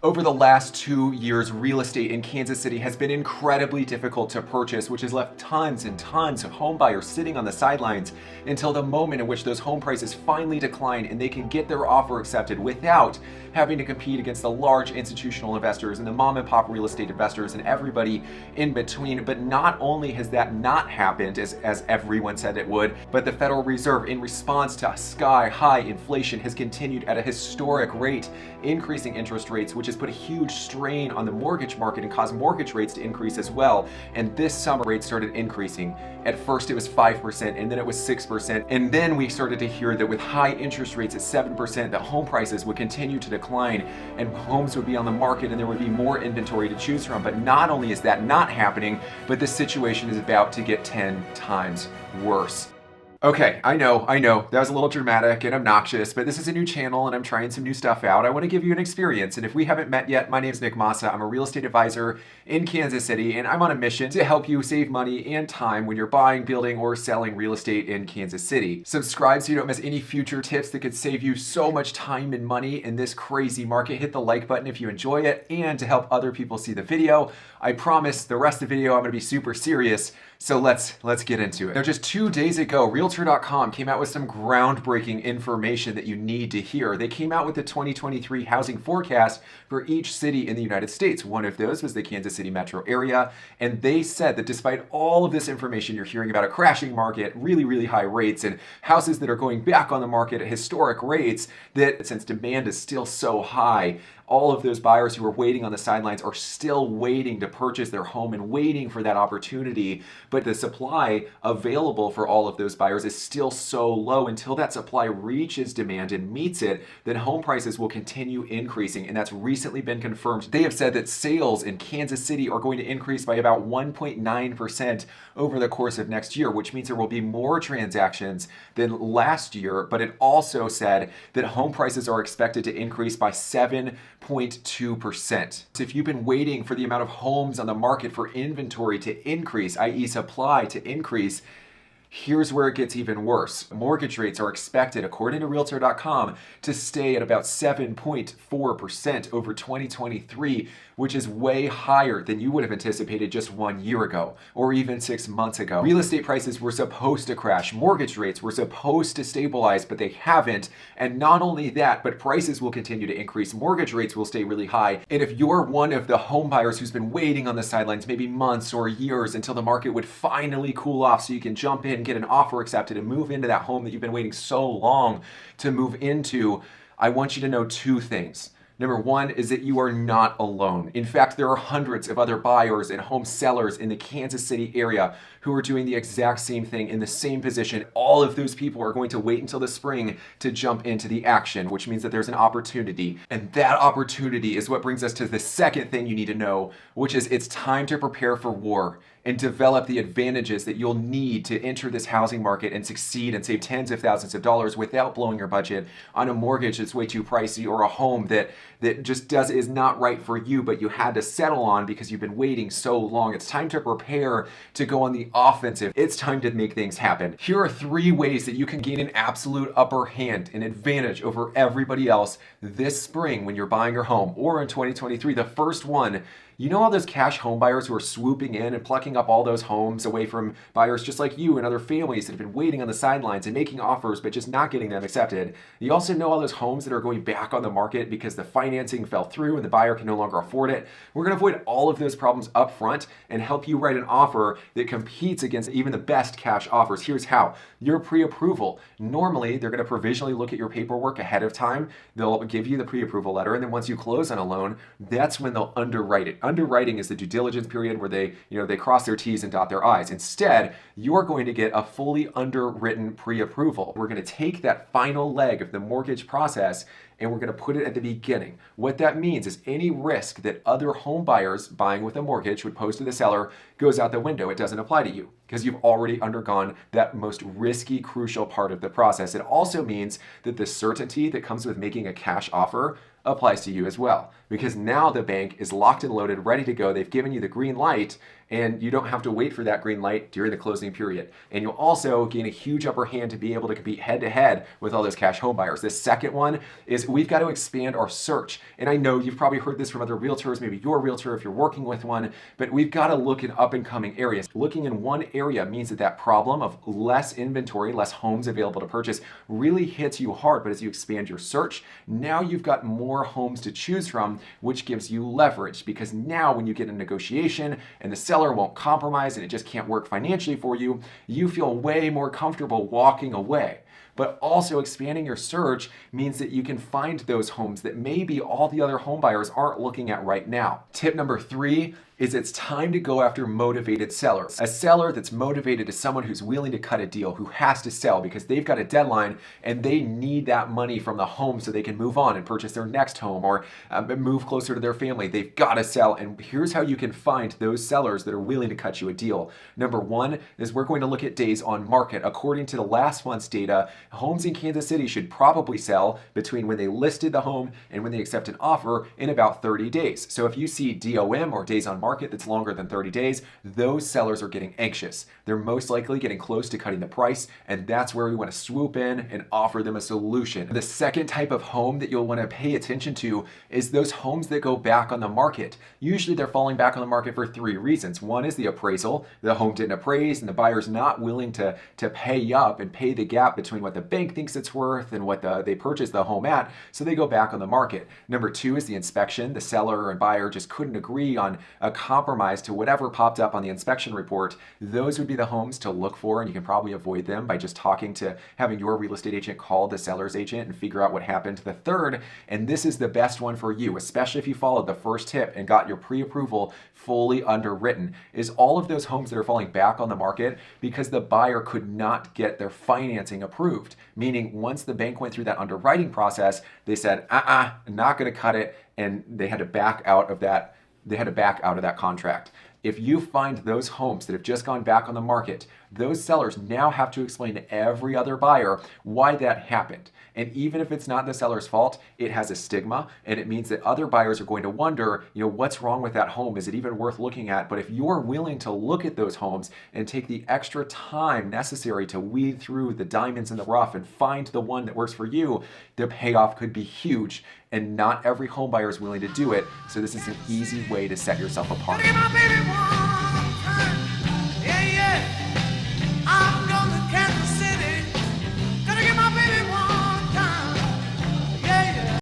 Over the last 2 years, real estate in Kansas City has been incredibly difficult to purchase, which has left tons and tons of home buyers sitting on the sidelines until the moment in which those home prices finally decline and they can get their offer accepted without having to compete against the large institutional investors and the mom and pop real estate investors and everybody in between. But not only has that not happened as everyone said it would, but the Federal Reserve, in response to sky-high inflation, has continued at a historic rate, increasing interest rates, which has put a huge strain on the mortgage market and caused mortgage rates to increase as well. And this summer, rates started increasing. At first it was 5%, and then it was 6%. And then we started to hear that with high interest rates at 7%, that home prices would continue to decline and homes would be on the market and there would be more inventory to choose from. But not only is that not happening, but the situation is about to get 10 times worse. Okay, I know, that was a little dramatic and obnoxious, but this is a new channel and I'm trying some new stuff out. I want to give you an experience, and if we haven't met yet, my name is Nick Massa. I'm a real estate advisor in Kansas City, and I'm on a mission to help you save money and time when you're buying, building, or selling real estate in Kansas City. Subscribe so you don't miss any future tips that could save you so much time and money in this crazy market. Hit the like button if you enjoy it, and to help other people see the video. I promise the rest of the video I'm going to be super serious, so let's get into it. Now, just 2 days ago, Realtor.com came out with some groundbreaking information that you need to hear. They came out with the 2023 housing forecast for each city in the United States. One of those was the Kansas City metro area, and they said that despite all of this information you're hearing about a crashing market, really high rates, and houses that are going back on the market at historic rates, that since demand is still so high, all of those buyers who are waiting on the sidelines are still waiting to purchase their home and waiting for that opportunity. But the supply available for all of those buyers is still so low. Until that supply reaches demand and meets it, then home prices will continue increasing. And that's recently been confirmed. They have said that sales in Kansas City are going to increase by about 1.9% over the course of next year, which means there will be more transactions than last year. But it also said that home prices are expected to increase by 7.2%. So if you've been waiting for the amount of homes on the market for inventory to increase, i.e. supply to increase, here's where it gets even worse. Mortgage rates are expected, according to Realtor.com, to stay at about 7.4% over 2023, which is way higher than you would have anticipated just 1 year ago or even 6 months ago. Real estate prices were supposed to crash. Mortgage rates were supposed to stabilize, but they haven't. And not only that, but prices will continue to increase. Mortgage rates will stay really high. And if you're one of the home buyers who's been waiting on the sidelines maybe months or years until the market would finally cool off so you can jump in, get an offer accepted, and move into that home that you've been waiting so long to move into, I want you to know two things. Number one is that you are not alone. In fact, there are hundreds of other buyers and home sellers in the Kansas City area who are doing the exact same thing in the same position. All of those people are going to wait until the spring to jump into the action, which means that there's an opportunity. And that opportunity is what brings us to the second thing you need to know, which is it's time to prepare for war and develop the advantages that you'll need to enter this housing market and succeed and save tens of thousands of dollars without blowing your budget on a mortgage that's way too pricey, or a home that just is not right for you, but you had to settle on because you've been waiting so long. It's time to prepare to go on the offensive. It's time to make things happen. Here are 3 ways that you can gain an absolute upper hand, an advantage over everybody else this spring when you're buying your home, or in 2023. The first one, you know all those cash home buyers who are swooping in and plucking up all those homes away from buyers just like you and other families that have been waiting on the sidelines and making offers but just not getting them accepted. You also know all those homes that are going back on the market because the financing fell through and the buyer can no longer afford it. We're going to avoid all of those problems up front and help you write an offer that competes against even the best cash offers. Here's how. Your pre-approval. Normally, they're going to provisionally look at your paperwork ahead of time. They'll give you the pre-approval letter, and then once you close on a loan, that's when they'll underwrite it. Underwriting is the due diligence period where they cross their T's and dot their I's. Instead, you're going to get a fully underwritten pre-approval. We're going to take that final leg of the mortgage process and we're going to put it at the beginning. What that means is any risk that other home buyers buying with a mortgage would pose to the seller goes out the window. It doesn't apply to you because you've already undergone that most risky, crucial part of the process. It also means that the certainty that comes with making a cash offer applies to you as well, because now the bank is locked and loaded, ready to go. They've given you the green light, and you don't have to wait for that green light during the closing period. And you'll also gain a huge upper hand to be able to compete head to head with all those cash home buyers. The second one is we've got to expand our search. And I know you've probably heard this from other realtors, maybe your realtor if you're working with one, but we've got to look in up and coming areas. Looking in one area means that problem of less inventory, less homes available to purchase really hits you hard. But as you expand your search, now you've got more homes to choose from, which gives you leverage, because now when you get a negotiation and the seller won't compromise and it just can't work financially for you, you feel way more comfortable walking away. But also expanding your search means that you can find those homes that maybe all the other home buyers aren't looking at right now. Tip number 3 is it's time to go after motivated sellers. A seller that's motivated is someone who's willing to cut a deal, who has to sell because they've got a deadline and they need that money from the home so they can move on and purchase their next home or move closer to their family. They've got to sell. And here's how you can find those sellers that are willing to cut you a deal. Number 1 is we're going to look at days on market. According to the last month's data, homes in Kansas City should probably sell between when they listed the home and when they accept an offer in about 30 days. So if you see DOM or days on market that's longer than 30 days, those sellers are getting anxious. They're most likely getting close to cutting the price, and that's where we want to swoop in and offer them a solution. The second type of home that you'll want to pay attention to is those homes that go back on the market. Usually they're falling back on the market for 3 reasons. One is the appraisal. The home didn't appraise and the buyer's not willing to pay up and pay the gap between what the bank thinks it's worth and what they purchased the home at, so they go back on the market. Number 2 is the inspection. The seller and buyer just couldn't agree on a compromise to whatever popped up on the inspection report. Those would be the homes to look for, and you can probably avoid them by just having your real estate agent call the seller's agent and figure out what happened. The third, and this is the best one for you, especially if you followed the first tip and got your pre-approval fully underwritten, is all of those homes that are falling back on the market because the buyer could not get their financing approved. Meaning once the bank went through that underwriting process, they said, not going to cut it, and they had to back out of that. They had to back out of that contract. If you find those homes that have just gone back on the market, those sellers now have to explain to every other buyer why that happened. And even if it's not the seller's fault, it has a stigma, and it means that other buyers are going to wonder, what's wrong with that home? Is it even worth looking at? But if you're willing to look at those homes and take the extra time necessary to weed through the diamonds in the rough and find the one that works for you, the payoff could be huge. And not every home buyer is willing to do it. So this is an easy way to set yourself apart.